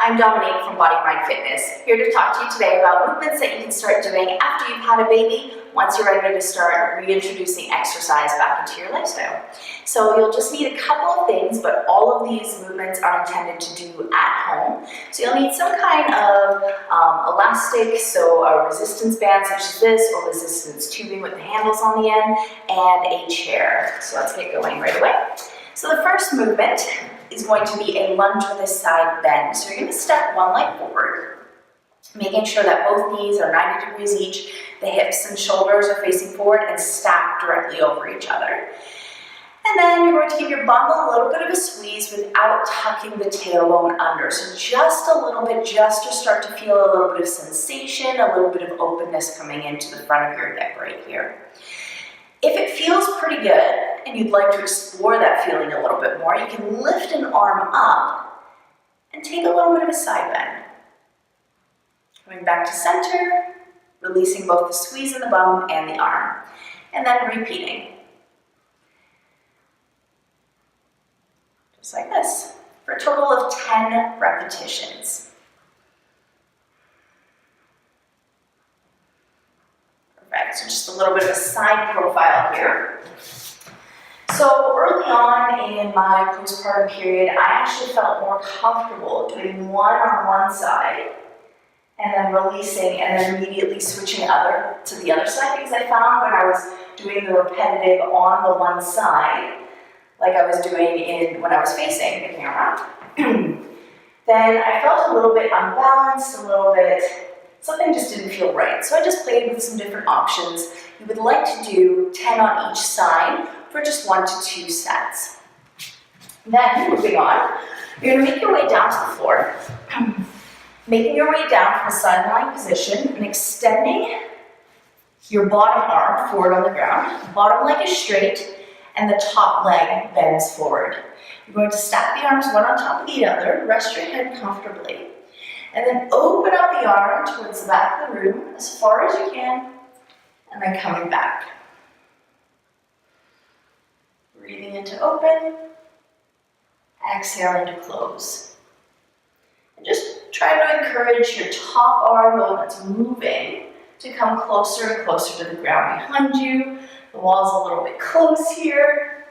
I'm Dominique from Body Mind Fitness, here to talk to you today about movements that you can start doing after you've had a baby once you're ready to start reintroducing exercise back into your lifestyle. So you'll just need a couple of things, but all of these movements are intended to do at home. So you'll need some kind of elastic, so a resistance band such as this, or resistance tubing with the handles on the end, and a chair. So let's get going right away. So the first movement is going to be a lunge with a side bend. So you're going to step one leg forward, making sure that both knees are 90 degrees each, the hips and shoulders are facing forward and stacked directly over each other. And then you're going to give your bum a little bit of a squeeze without tucking the tailbone under. So just a little bit, just to start to feel a little bit of sensation, a little bit of openness coming into the front of your neck right here. If it feels pretty good and you'd like to explore that feeling a little bit more, you can lift an arm up and take a little bit of a side bend. Coming back to center, releasing both the squeeze in the bum and the arm, and then repeating. Just like this, for a total of 10 repetitions. So just a little bit of a side profile here. So early on in my postpartum period, I actually felt more comfortable doing one on one side and then releasing and then immediately switching to the other side, because I found when I was doing the repetitive on the one side, like I was doing when I was facing the camera, then I felt a little bit unbalanced, something just didn't feel right. So I just played with some different options. You would like to do 10 on each side for just 1 to 2 sets. Then, moving on, you're going to make your way down to the floor, making your way down from a side-lying position and extending your bottom arm forward on the ground. The bottom leg is straight and the top leg bends forward. You're going to stack the arms one on top of the other, rest your head comfortably. And then open up the arm towards the back of the room as far as you can, and then coming back. Breathing into open, exhaling to close. And just try to encourage your top arm, the one that's moving, to come closer and closer to the ground behind you. The wall's a little bit close here.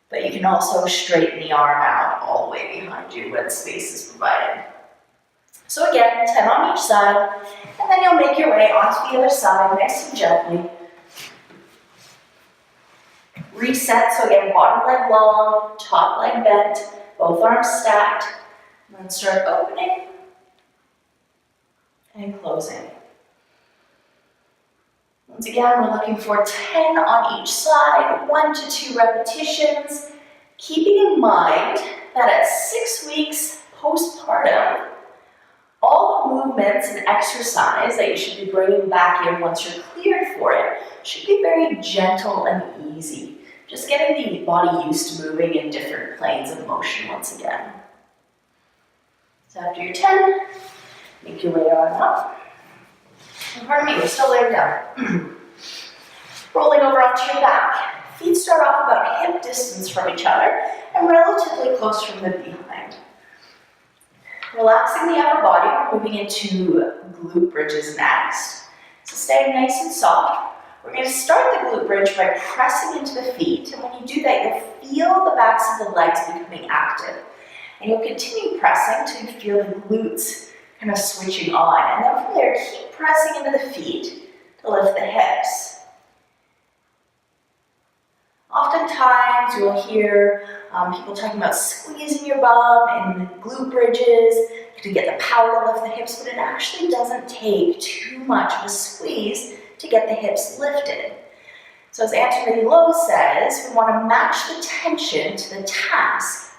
But you can also straighten the arm out all the way behind you when space is provided. So again, 10 on each side, and then you'll make your way onto the other side nice and gently. Reset, so again, bottom leg long, top leg bent, both arms stacked, and then start opening and closing. Once again, we're looking for 10 on each side, 1 to 2 repetitions, keeping in mind that at 6 weeks postpartum, all the movements and exercise that you should be bringing back in once you're cleared for it should be very gentle and easy. Just getting the body used to moving in different planes of motion once again. So after your 10, make your way on up. Pardon me, we're still laying down. Rolling over onto your back. Feet start off about hip distance from each other and relatively close from the behind. Relaxing the upper body, we're moving into glute bridges next. So staying nice and soft. We're going to start the glute bridge by pressing into the feet, and when you do that, you'll feel the backs of the legs becoming active. And you'll continue pressing until you feel the glutes kind of switching on. And then from there, keep pressing into the feet to lift the hips. Oftentimes, you'll hear people talking about squeezing your bum and glute bridges to get the power to lift the hips, but it actually doesn't take too much of a squeeze to get the hips lifted. So as Anthony Lowe says, we want to match the tension to the task.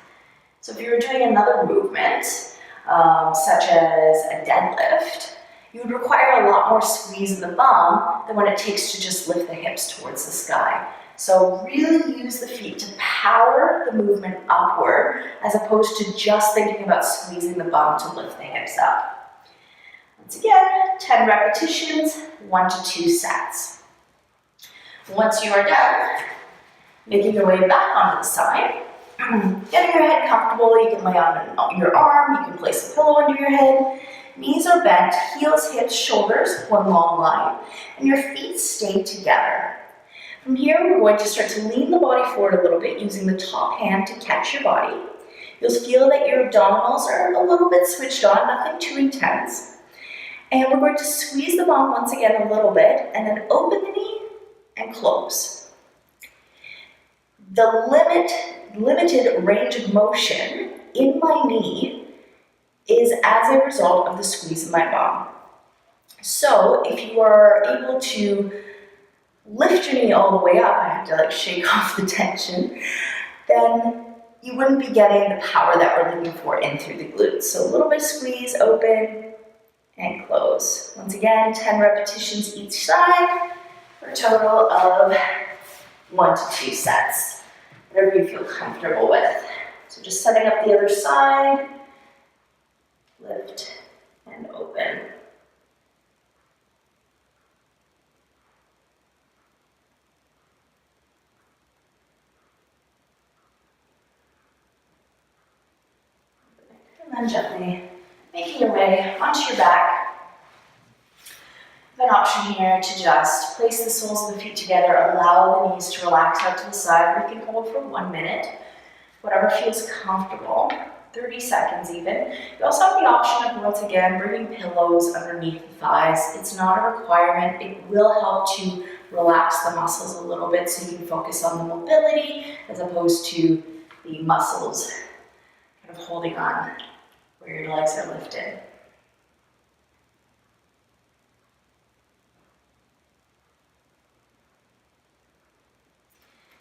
So if you were doing another movement, such as a deadlift, you would require a lot more squeeze in the bum than when it takes to just lift the hips towards the sky. So really use the feet to power the movement upward as opposed to just thinking about squeezing the bum to lift the hips up. Once again, 10 repetitions, 1 to 2 sets. Once you are done, making your way back onto the side, getting your head get comfortable, you can lay on your arm, you can place a pillow under your head. Knees are bent, heels, hips, shoulders, one long line, and your feet stay together. From here, we're going to start to lean the body forward a little bit using the top hand to catch your body. You'll feel that your abdominals are a little bit switched on, nothing too intense. And we're going to squeeze the bum once again a little bit, and then open the knee and close. The limited range of motion in my knee is as a result of the squeeze of my bum. So if you are able to lift your knee all the way up, I have to shake off the tension, then you wouldn't be getting the power that we're looking for in through the glutes. So a little bit of squeeze, open, and close. Once again, 10 repetitions each side, for a total of 1 to 2 sets, whatever you feel comfortable with. So just setting up the other side, lift and open. And then gently making your way onto your back. You have an option here to just place the soles of the feet together, allow the knees to relax out to the side. We can hold for 1 minute, whatever feels comfortable. 30 seconds even. You also have the option of, once again, bringing pillows underneath the thighs. It's not a requirement. It will help to relax the muscles a little bit so you can focus on the mobility as opposed to the muscles kind of holding on where your legs are lifted.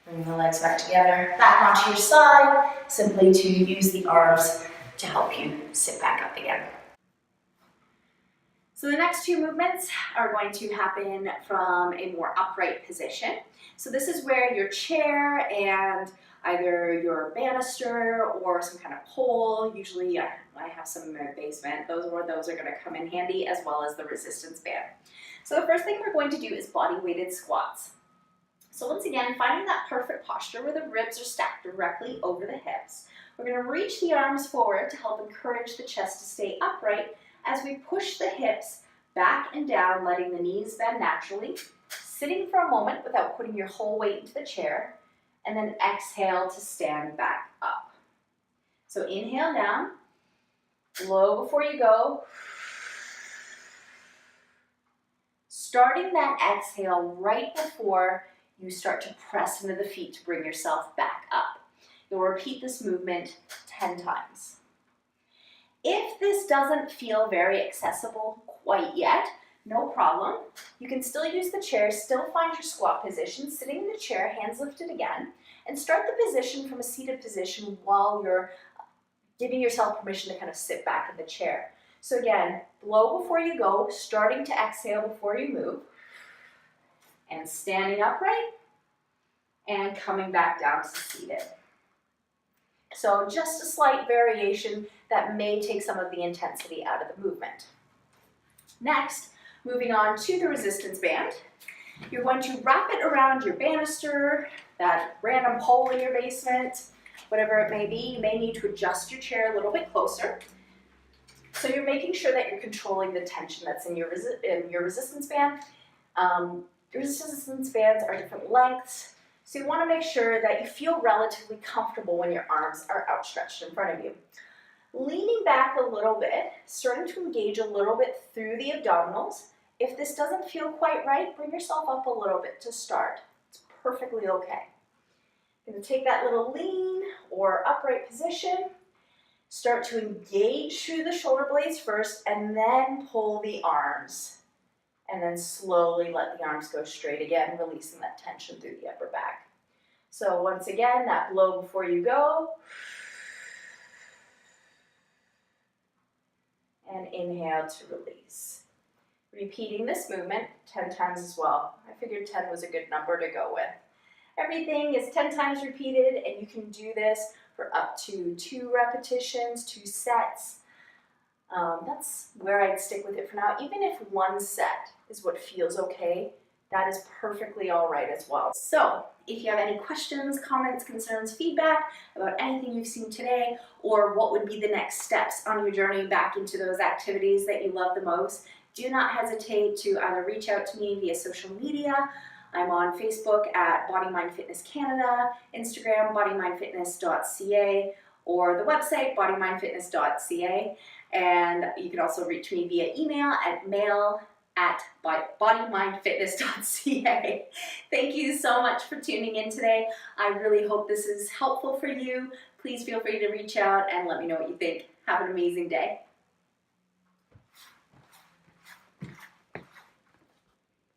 Bring the legs back together, back onto your side, simply to use the arms to help you sit back up again. So the next 2 movements are going to happen from a more upright position. So this is where your chair and either your banister or some kind of pole, usually I have some in my basement, those are going to come in handy, as well as the resistance band. So the first thing we're going to do is body weighted squats. So once again, finding that perfect posture where the ribs are stacked directly over the hips. We're going to reach the arms forward to help encourage the chest to stay upright as we push the hips back and down, letting the knees bend naturally, sitting for a moment without putting your whole weight into the chair, and then exhale to stand back up. So inhale down, blow before you go. Starting that exhale right before you start to press into the feet to bring yourself back up. You'll repeat this movement 10 times. If this doesn't feel very accessible quite yet, no problem. You can still use the chair, still find your squat position, sitting in the chair, hands lifted again, and start the position from a seated position while you're giving yourself permission to kind of sit back in the chair. So again, blow before you go, starting to exhale before you move, and standing upright, and coming back down to seated. So just a slight variation that may take some of the intensity out of the movement. Next, moving on to the resistance band. You're going to wrap it around your banister, that random pole in your basement, whatever it may be. You may need to adjust your chair a little bit closer. So you're making sure that you're controlling the tension that's in your resistance band. Your resistance bands are different lengths, so you want to make sure that you feel relatively comfortable when your arms are outstretched in front of you. Leaning back a little bit, starting to engage a little bit through the abdominals. If this doesn't feel quite right, bring yourself up a little bit to start. It's perfectly okay. You're going to take that little lean or upright position, start to engage through the shoulder blades first, and then pull the arms. And then slowly let the arms go straight again, releasing that tension through the upper back. So once again, that blow before you go. And inhale to release. Repeating this movement 10 times as well. I figured 10 was a good number to go with. Everything is 10 times repeated, and you can do this for up to 2 repetitions, 2 sets. That's where I'd stick with it for now. Even if 1 set is what feels okay, that is perfectly all right as well. So if you have any questions, comments, concerns, feedback about anything you've seen today, or what would be the next steps on your journey back into those activities that you love the most, do not hesitate to either reach out to me via social media. I'm on Facebook at Body Mind Fitness Canada, Instagram bodymindfitness.ca, or the website bodymindfitness.ca. And you can also reach me via email at bodymindfitness.ca. Thank you so much for tuning in today. I really hope this is helpful for you. Please feel free to reach out and let me know what you think. Have an amazing day.